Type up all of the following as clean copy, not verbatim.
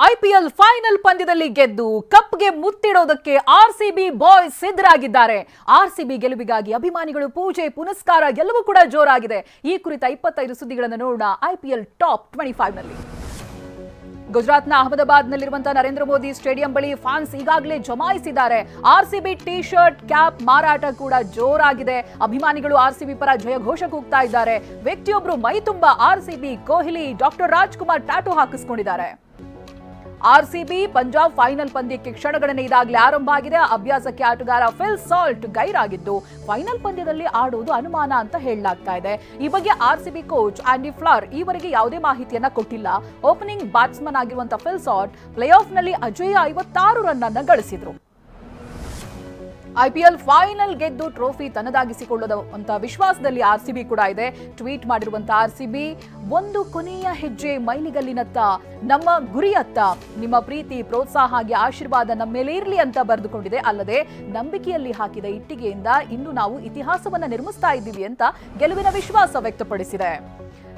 IPL final ಪಂದ್ಯದಲ್ಲಿ ಗೆದ್ದು ಕಪ್ಗೆ ಮುತ್ತಿಡೋದಕ್ಕೆ RCB boys ಸಿದ್ಧರಾಗಿದ್ದಾರೆ. ಆರ್ಸಿಬಿ ಗೆಲುವಿಗಾಗಿ ಅಭಿಮಾನಿಗಳು ಪೂಜೆ ಪುನಸ್ಕಾರ ಎಲ್ಲವೂ ಕೂಡ ಜೋರಾಗಿದೆ. ಈ ಕುರಿತ 25 ಸುದ್ದಿಗಳನ್ನು ನೋಡೋಣ ಐಪಿಎಲ್ ಟಾಪ್ 25 ನಲ್ಲಿ. ಗುಜರಾತ್ನ ಅಹಮದಾಬಾದ್ನಲ್ಲಿರುವಂತಹ ನರೇಂದ್ರ ಮೋದಿ ಸ್ಟೇಡಿಯಂ ಬಳಿ ಫ್ಯಾನ್ಸ್ ಈಗಾಗಲೇ ಜಮಾಯಿಸಿದ್ದಾರೆ. ಆರ್ಸಿಬಿ ಟಿ ಶರ್ಟ್ ಕ್ಯಾಪ್ ಮಾರಾಟ ಕೂಡ ಜೋರಾಗಿದೆ. ಅಭಿಮಾನಿಗಳು ಆರ್ಸಿಬಿ ಪರ ಜಯ ಘೋಷ ಕೂಗ್ತಾ ಇದ್ದಾರೆ. ವ್ಯಕ್ತಿಯೊಬ್ಬರು ಮೈ ತುಂಬಾ RCB, Kohli, doctor Rajkumar tattoo ಹಾಕಿಸ್ಕೊಂಡಿದ್ದಾರೆ. ಆರ್ಸಿಬಿ ಪಂಜಾಬ್ ಫೈನಲ್ ಪಂದ್ಯಕ್ಕೆ ಕ್ಷಣಗಣನೆ ಇದಾಗಲೇ ಆರಂಭ ಆಗಿದೆ. ಅಭ್ಯಾಸಕ್ಕೆ ಆಟಗಾರ ಫಿಲ್ ಸಾಲ್ಟ್ ಗೈರಾಗಿದ್ದು ಫೈನಲ್ ಪಂದ್ಯದಲ್ಲಿ ಆಡುವುದು ಅನುಮಾನ ಅಂತ ಹೇಳಲಾಗ್ತಾ ಇದೆ. ಈ ಬಗ್ಗೆ ಆರ್ಸಿಬಿ ಕೋಚ್ ಆಂಡಿ ಫ್ಲರ್ ಈವರೆಗೆ ಯಾವುದೇ ಮಾಹಿತಿಯನ್ನ ಕೊಟ್ಟಿಲ್ಲ. ಓಪನಿಂಗ್ ಬ್ಯಾಟ್ಸ್ಮನ್ ಆಗಿರುವಂತಹ ಫಿಲ್ ಸಾಲ್ಟ್ ಪ್ಲೇ ಆಫ್ ನಲ್ಲಿ ಅಜೇಯ 56 ರನ್ ಅನ್ನು ಗಳಿಸಿದ್ರು. ಐಪಿಎಲ್ ಫೈನಲ್ ಗೆದ್ದು ಟ್ರೋಫಿ ತನ್ನದಾಗಿಸಿಕೊಳ್ಳುವಂತಹ ವಿಶ್ವಾಸದಲ್ಲಿ ಆರ್ಸಿಬಿ ಕೂಡ ಇದೆ. ಟ್ವೀಟ್ ಮಾಡಿರುವಂತಹ ಆರ್ಸಿಬಿ, ಒಂದು ಕೊನೆಯ ಹೆಜ್ಜೆ ಮೈಲಿಗಲ್ಲಿನತ್ತ, ನಮ್ಮ ಗುರಿಯತ್ತ, ನಿಮ್ಮ ಪ್ರೀತಿ ಪ್ರೋತ್ಸಾಹ ಹಾಗೆ ಆಶೀರ್ವಾದ ನಮ್ಮ ಮೇಲೆ ಇರಲಿ ಅಂತ ಬರೆದುಕೊಂಡಿದೆ. ಅಲ್ಲದೆ ನಂಬಿಕೆಯಲ್ಲಿ ಹಾಕಿದ ಇಟ್ಟಿಗೆಯಿಂದ ಇಂದು ನಾವು ಇತಿಹಾಸವನ್ನ ನಿರ್ಮಿಸ್ತಾ ಇದ್ದೀವಿ ಅಂತ ಗೆಲುವಿನ ವಿಶ್ವಾಸ ವ್ಯಕ್ತಪಡಿಸಿದೆ.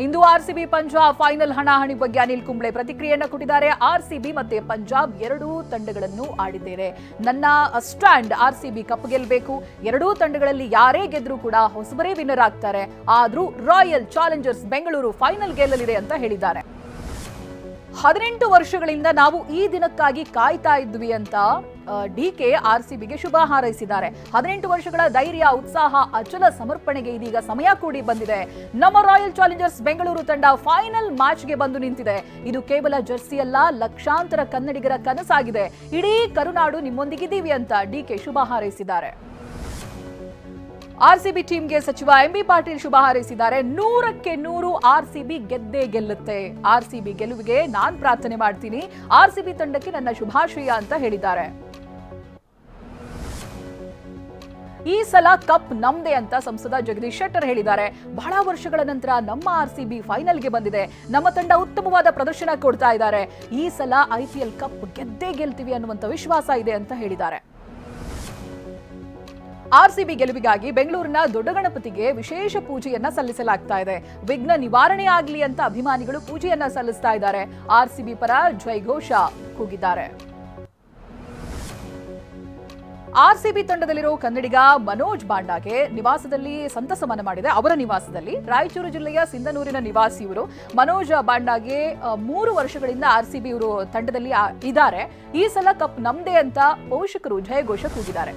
ಇಂದು ಆರ್ಸಿಬಿ ಪಂಜಾಬ್ ಫೈನಲ್ ಹಣಾಹಣಿ ಬಗ್ಗೆ ಅನಿಲ್ ಕುಂಬ್ಳೆ ಪ್ರತಿಕ್ರಿಯೆಯನ್ನು ಕೊಟ್ಟಿದ್ದಾರೆ. ಆರ್ಸಿಬಿ ಮತ್ತೆ ಪಂಜಾಬ್ ಎರಡೂ ತಂಡಗಳನ್ನು ಆಡಿದ್ದೇನೆ. ನನ್ನ ಸ್ಟ್ಯಾಂಡ್ ಆರ್ಸಿಬಿ ಕಪ್ ಗೆಲ್ಲಬೇಕು. ಎರಡೂ ತಂಡಗಳಲ್ಲಿ ಯಾರೇ ಗೆದ್ರೂ ಕೂಡ ಹೊಸಬರೇ ವಿನ್ನರ್ ಆಗ್ತಾರೆ. ಆದ್ರೂ ರಾಯಲ್ ಚಾಲೆಂಜರ್ಸ್ ಬೆಂಗಳೂರು ಫೈನಲ್ ಗೆಲ್ಲಲಿದೆ ಅಂತ ಹೇಳಿದ್ದಾರೆ. 18 ವರ್ಷಗಳಿಂದ ನಾವು ಈ ದಿನಕ್ಕಾಗಿ ಕಾಯ್ತಾ ಇದ್ವಿ ಅಂತ ಡಿಕೆ ಆರ್ಸಿಬಿಗೆ ಶುಭ ಹಾರೈಸಿದ್ದಾರೆ. 18 ವರ್ಷಗಳ ಧೈರ್ಯ, ಉತ್ಸಾಹ, ಅಚಲ ಸಮರ್ಪಣೆಗೆ ಇದೀಗ ಸಮಯ ಕೂಡಿ ಬಂದಿದೆ. ನಮ್ಮ ರಾಯಲ್ ಚಾಲೆಂಜರ್ಸ್ ಬೆಂಗಳೂರು ತಂಡ ಫೈನಲ್ ಮ್ಯಾಚ್ಗೆ ಬಂದು ನಿಂತಿದೆ. ಇದು ಕೇವಲ ಜರ್ಸಿ ಅಲ್ಲ, ಲಕ್ಷಾಂತರ ಕನ್ನಡಿಗರ ಕನಸಾಗಿದೆ. ಇಡೀ ಕರುನಾಡು ನಿಮ್ಮೊಂದಿಗಿದ್ದೀವಿ ಅಂತ ಡಿಕೆ ಶುಭ ಹಾರೈಸಿದ್ದಾರೆ. ಆರ್ಸಿಬಿ ಟೀಮ್ಗೆ ಸಚಿವ ಎಂಬಿ ಪಾಟೀಲ್ ಶುಭ ಹಾರೈಸಿದ್ದಾರೆ. 100ಕ್ಕೆ 100 ಆರ್ಸಿಬಿ ಗೆದ್ದೇ ಗೆಲ್ಲುತ್ತೆ. ಆರ್ಸಿಬಿ ಗೆಲುವಿಗೆ ನಾನ್ ಪ್ರಾರ್ಥನೆ ಮಾಡ್ತೀನಿ. ಆರ್ಸಿಬಿ ತಂಡಕ್ಕೆ ನನ್ನ ಶುಭಾಶಯ ಅಂತ ಹೇಳಿದ್ದಾರೆ. ಈ ಸಲ ಕಪ್ ನಮ್ದೇ ಅಂತ ಸಂಸದ ಜಗದೀಶ್ ಶೆಟ್ಟರ್ ಹೇಳಿದ್ದಾರೆ. ಬಹಳ ವರ್ಷಗಳ ನಂತರ ನಮ್ಮ ಆರ್ಸಿಬಿ ಫೈನಲ್ಗೆ ಬಂದಿದೆ. ನಮ್ಮ ತಂಡ ಉತ್ತಮವಾದ ಪ್ರದರ್ಶನ ಕೊಡ್ತಾ ಇದ್ದಾರೆ. ಈ ಸಲ ಐಪಿಎಲ್ ಕಪ್ ಗೆದ್ದೇ ಗೆಲ್ತೀವಿ ಅನ್ನುವಂತ ವಿಶ್ವಾಸ ಇದೆ ಅಂತ ಹೇಳಿದ್ದಾರೆ. ಆರ್ಸಿಬಿ ಗೆಲುವಿಗಾಗಿ ಬೆಂಗಳೂರಿನ ದೊಡ್ಡ ಗಣಪತಿಗೆ ವಿಶೇಷ ಪೂಜೆಯನ್ನ ಸಲ್ಲಿಸಲಾಗ್ತಾ ಇದೆ. ವಿಘ್ನ ನಿವಾರಣೆ ಆಗಲಿ ಅಂತ ಅಭಿಮಾನಿಗಳು ಪೂಜೆಯನ್ನ ಸಲ್ಲಿಸ್ತಾ ಇದ್ದಾರೆ. ಆರ್ಸಿಬಿ ಪರ ಜೈಘೋಷ ಕೂಗಿದ್ದಾರೆ. ಆರ್ಸಿಬಿ ತಂಡದಲ್ಲಿರೋ ಕನ್ನಡಿಗ ಮನೋಜ್ ಬಾಂಡಾಗೆ ನಿವಾಸದಲ್ಲಿ ಸಂತಸವನ್ನ ಮಾಡಿದೆ. ಅವರ ನಿವಾಸದಲ್ಲಿ ರಾಯಚೂರು ಜಿಲ್ಲೆಯ ಸಿಂಧನೂರಿನ ನಿವಾಸಿ ಇವರು. ಮನೋಜ್ ಬಾಂಡಾಗೆ 3 ವರ್ಷಗಳಿಂದ ಆರ್ಸಿಬಿ ಇವರು ತಂಡದಲ್ಲಿ ಇದ್ದಾರೆ. ಈ ಸಲ ಕಪ್ ನಮ್ದೇ ಅಂತ ಪೋಷಕರು ಜಯಘೋಷ ಕೂಗಿದ್ದಾರೆ.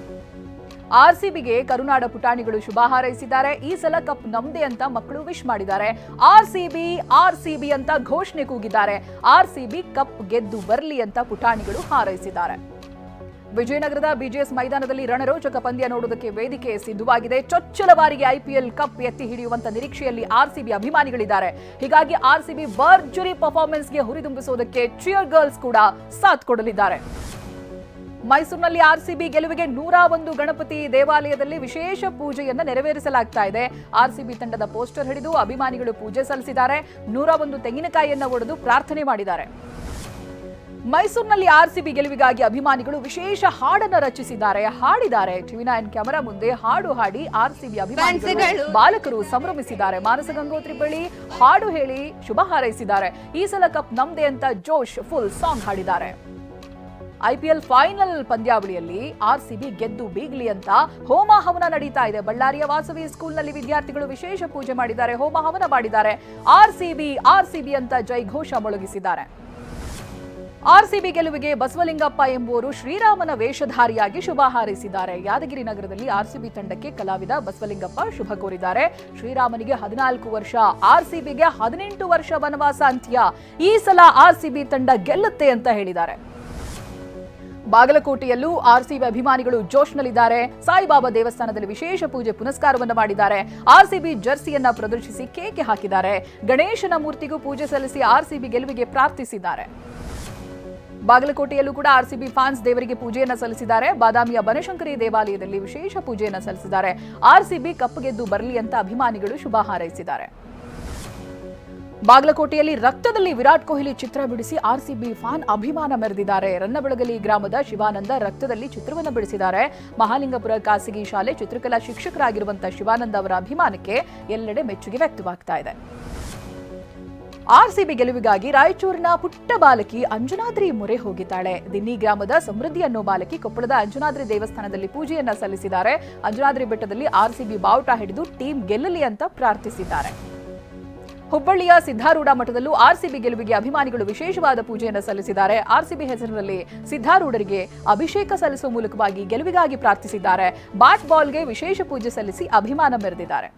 ಆರ್ಸಿಬಿಗೆ ಕರುನಾಡ ಪುಟಾಣಿಗಳು ಶುಭ ಹಾರೈಸಿದ್ದಾರೆ. ಈ ಸಲ ಕಪ್ ನಮ್ದೇ ಅಂತ ಮಕ್ಕಳು ವಿಶ್ ಮಾಡಿದ್ದಾರೆ. ಆರ್ಸಿಬಿ ಆರ್ಸಿಬಿ ಅಂತ ಘೋಷಣೆ ಕೂಗಿದ್ದಾರೆ. ಆರ್ಸಿಬಿ ಕಪ್ ಗೆದ್ದು ಬರಲಿ ಅಂತ ಪುಟಾಣಿಗಳು ಹಾರೈಸಿದ್ದಾರೆ. ವಿಜಯನಗರದ ಬಿಜಿಎಸ್ ಮೈದಾನದಲ್ಲಿ ರಣರೋಚಕ ಪಂದ್ಯ ನೋಡುವುದಕ್ಕೆ ವೇದಿಕೆ ಸಿದ್ಧವಾಗಿದೆ. ಚೊಚ್ಚಲ ಬಾರಿಗೆ ಐಪಿಎಲ್ ಕಪ್ ಎತ್ತಿ ಹಿಡಿಯುವಂತ ನಿರೀಕ್ಷೆಯಲ್ಲಿ ಆರ್ಸಿಬಿ ಅಭಿಮಾನಿಗಳಿದ್ದಾರೆ. ಹೀಗಾಗಿ ಆರ್ಸಿಬಿ ಭರ್ಜರಿ ಪರ್ಫಾರ್ಮೆನ್ಸ್ಗೆ ಹುರಿದುಂಬಿಸುವುದಕ್ಕೆ ಚಿಯರ್ ಗರ್ಲ್ಸ್ ಕೂಡ ಸಾಥ್ ಕೊಡಲಿದ್ದಾರೆ. ಮೈಸೂರಿನಲ್ಲಿ ಆರ್ಸಿಬಿ ಗೆಲುವಿಗೆ 101 ಗಣಪತಿ ದೇವಾಲಯದಲ್ಲಿ ವಿಶೇಷ ಪೂಜೆಯನ್ನ ನೆರವೇರಿಸಲಾಗ್ತಾ ಇದೆ. ಆರ್ಸಿಬಿ ತಂಡದ ಪೋಸ್ಟರ್ ಹಿಡಿದು ಅಭಿಮಾನಿಗಳು ಪೂಜೆ ಸಲ್ಲಿಸಿದ್ದಾರೆ. 101 ತೆಂಗಿನಕಾಯಿಯನ್ನ ಒಡೆದು ಪ್ರಾರ್ಥನೆ ಮಾಡಿದ್ದಾರೆ. ಮೈಸೂರಿನಲ್ಲಿ ಆರ್ಸಿಬಿ ಗೆಲುವಿಗಾಗಿ ಅಭಿಮಾನಿಗಳು ವಿಶೇಷ ಹಾಡನ್ನು ರಚಿಸಿದ್ದಾರೆ, ಹಾಡಿದ್ದಾರೆ. ಟಿವಿ9 ಕ್ಯಾಮೆರಾ ಮುಂದೆ ಹಾಡು ಹಾಡಿ ಆರ್ಸಿಬಿ ಅಭಿಮಾನಿಗಳು ಬಾಲಕರು ಸಂಭ್ರಮಿಸಿದ್ದಾರೆ. ಮಾನಸ ಗಂಗೋತ್ರಿ ಬಳಿ ಹಾಡು ಹೇಳಿ ಶುಭ ಹಾರೈಸಿದ್ದಾರೆ. ಈ ಸಲ ಕಪ್ ನಮ್ದೇ ಅಂತ ಜೋಶ್ ಫುಲ್ ಸಾಂಗ್ ಹಾಡಿದ್ದಾರೆ. ಐಪಿಎಲ್ ಫೈನಲ್ ಪಂದ್ಯಾವಳಿಯಲ್ಲಿ ಆರ್ಸಿಬಿ ಗೆದ್ದು ಬೀಗ್ಲಿ ಅಂತ ಹೋಮ ಹವನ ನಡೀತಾ ಇದೆ. ಬಳ್ಳಾರಿಯ ವಾಸವಿ ಸ್ಕೂಲ್ನಲ್ಲಿ ವಿದ್ಯಾರ್ಥಿಗಳು ವಿಶೇಷ ಪೂಜೆ ಮಾಡಿದ್ದಾರೆ, ಹೋಮ ಹವನ ಮಾಡಿದ್ದಾರೆ. ಆರ್ಸಿಬಿ ಆರ್ಸಿಬಿ ಅಂತ ಜೈಘೋಷ ಮೊಳಗಿಸಿದ್ದಾರೆ. ಆರ್ಸಿಬಿ ಗೆಲುವಿಗೆ ಬಸವಲಿಂಗಪ್ಪ ಎಂಬುವರು ಶ್ರೀರಾಮನ ವೇಷಧಾರಿಯಾಗಿ ಶುಭ ಹಾರೈಸಿದ್ದಾರೆ. ಯಾದಗಿರಿ ನಗರದಲ್ಲಿ ಆರ್ಸಿಬಿ ತಂಡಕ್ಕೆ ಕಲಾವಿದ ಬಸವಲಿಂಗಪ್ಪ ಶುಭ ಕೋರಿದ್ದಾರೆ. ಶ್ರೀರಾಮನಿಗೆ 14 ವರ್ಷ, ಆರ್ಸಿಬಿಗೆ 18 ವರ್ಷ ವನವಾಸ ಅಂತ್ಯ. ಈ ಸಲ ಆರ್ಸಿಬಿ ತಂಡ ಗೆಲ್ಲುತ್ತೆ ಅಂತ ಹೇಳಿದ್ದಾರೆ. ಬಾಗಲಕೋಟೆಯಲ್ಲೂ ಆರ್ಸಿಬಿ ಅಭಿಮಾನಿಗಳು ಜೋಶ್ನಲ್ಲಿದ್ದಾರೆ. ಸಾಯಿಬಾಬಾ ದೇವಸ್ಥಾನದಲ್ಲಿ ವಿಶೇಷ ಪೂಜೆ ಪುನಸ್ಕಾರವನ್ನು ಮಾಡಿದ್ದಾರೆ. ಆರ್ಸಿಬಿ ಜರ್ಸಿಯನ್ನ ಪ್ರದರ್ಶಿಸಿ ಕೇಕೆ ಹಾಕಿದ್ದಾರೆ. ಗಣೇಶನ ಮೂರ್ತಿಗೂ ಪೂಜೆ ಸಲ್ಲಿಸಿ ಆರ್ಸಿಬಿ ಗೆಲುವಿಗೆ ಪ್ರಾರ್ಥಿಸಿದ್ದಾರೆ. ಬಾಗಲಕೋಟೆಯಲ್ಲೂ ಕೂಡ ಆರ್ಸಿಬಿ ಫ್ಯಾನ್ಸ್ ದೇವರಿಗೆ ಪೂಜೆಯನ್ನ ಸಲ್ಲಿಸಿದ್ದಾರೆ. ಬಾದಾಮಿಯ ಬನಶಂಕರಿ ದೇವಾಲಯದಲ್ಲಿ ವಿಶೇಷ ಪೂಜೆಯನ್ನ ಸಲ್ಲಿಸಿದ್ದಾರೆ. ಆರ್ಸಿಬಿ ಕಪ್ ಗೆದ್ದು ಬರಲಿ ಅಂತ ಅಭಿಮಾನಿಗಳು ಶುಭ ಹಾರೈಸಿದ್ದಾರೆ. ಬಾಗಲಕೋಟೆಯಲ್ಲಿ ರಕ್ತದಲ್ಲಿ ವಿರಾಟ್ ಕೊಹ್ಲಿ ಚಿತ್ರ ಬಿಡಿಸಿ ಆರ್ಸಿಬಿ ಫ್ಯಾನ್ ಅಭಿಮಾನ ಮೆರೆದಿದ್ದಾರೆ. ರನ್ನಬೆಳಗಲಿ ಗ್ರಾಮದ ಶಿವಾನಂದ ರಕ್ತದಲ್ಲಿ ಚಿತ್ರವನ್ನು ಬಿಡಿಸಿದ್ದಾರೆ. ಮಹಾಲಿಂಗಪುರ ಖಾಸಗಿ ಶಾಲೆ ಚಿತ್ರಕಲಾ ಶಿಕ್ಷಕರಾಗಿರುವಂತಹ ಶಿವಾನಂದ ಅವರ ಅಭಿಮಾನಕ್ಕೆ ಎಲ್ಲೆಡೆ ಮೆಚ್ಚುಗೆ ವ್ಯಕ್ತವಾಗ್ತಾ ಇದೆ. ಆರ್ಸಿಬಿ ಗೆಲುವಿಗಾಗಿ ರಾಯಚೂರಿನ ಪುಟ್ಟ ಬಾಲಕಿ ಅಂಜನಾದ್ರಿ ಮೊರೆ ಹೋಗಿದ್ದಾಳೆ. ದಿನ್ನಿ ಗ್ರಾಮದ ಸಮೃದ್ಧಿ ಅನ್ನೋ ಬಾಲಕಿ ಕೊಪ್ಪಳದ ಅಂಜನಾದ್ರಿ ದೇವಸ್ಥಾನದಲ್ಲಿ ಪೂಜೆಯನ್ನ ಸಲ್ಲಿಸಿದ್ದಾರೆ. ಅಂಜನಾದ್ರಿ ಬೆಟ್ಟದಲ್ಲಿ ಆರ್ಸಿಬಿ ಬಾವುಟ ಹಿಡಿದು ಟೀಮ್ ಗೆಲ್ಲಲಿ ಅಂತ ಪ್ರಾರ್ಥಿಸಿದ್ದಾರೆ. ಹುಬ್ಬಳ್ಳಿಯ ಸಿದ್ಧಾರೂಢ ಮಠದಲ್ಲೂ ಆರ್ಸಿಬಿ ಗೆಲುವಿಗೆ ಅಭಿಮಾನಿಗಳು ವಿಶೇಷವಾದ ಪೂಜೆಯನ್ನು ಸಲ್ಲಿಸಿದ್ದಾರೆ. ಆರ್ಸಿಬಿ ಹೆಸರಿನಲ್ಲಿ ಸಿದ್ಧಾರೂಢರಿಗೆ ಅಭಿಷೇಕ ಸಲ್ಲಿಸುವ ಮೂಲಕವಾಗಿ ಗೆಲುವಿಗಾಗಿ ಪ್ರಾರ್ಥಿಸಿದ್ದಾರೆ. ಬ್ಯಾಟ್ ಬಾಲ್ಗೆ ವಿಶೇಷ ಪೂಜೆ ಸಲ್ಲಿಸಿ ಅಭಿಮಾನ ಮೆರೆದಿದ್ದಾರೆ.